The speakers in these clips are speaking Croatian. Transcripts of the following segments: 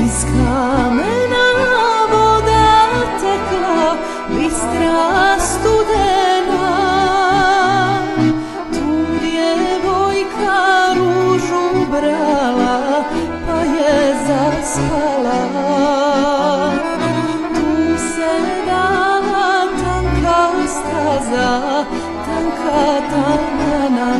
Iz kamena voda tekla, bistra studena, tu djevojka ružu brala, pa je zaspala. Tu se dala tanka staza, tanka tamana.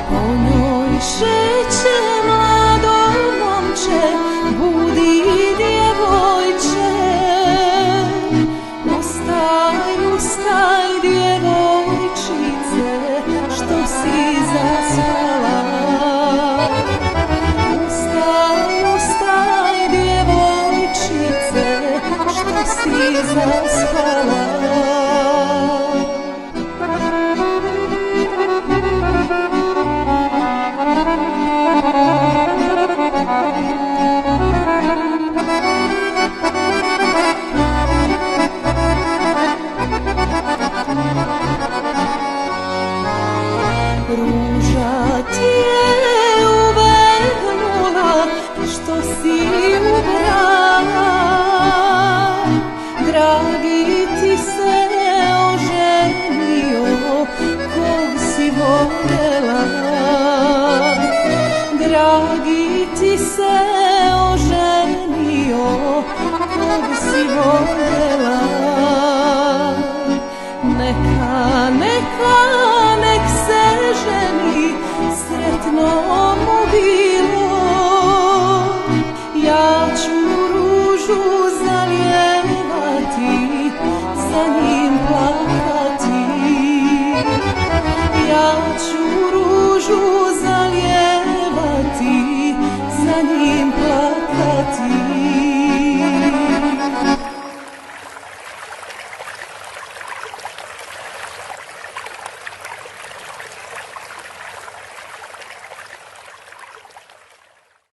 Po njoj šeće mlado momče, budi djevojče. Ustaj, ustaj djevojčice, što si zaspala. Ustaj, ustaj djevojčice, što si zaspala. Ruža ti je uvehnula, što si ubrala. Dragi ti se oženio, kog si voljela. Dragi ti se oženio, kog si voljela. Neka, neka, nek se ženi, sretno mu bilo. Ja ću ružu zalijevati, za njim plakati. Ja ću ružu zalijevati, za njim plakati.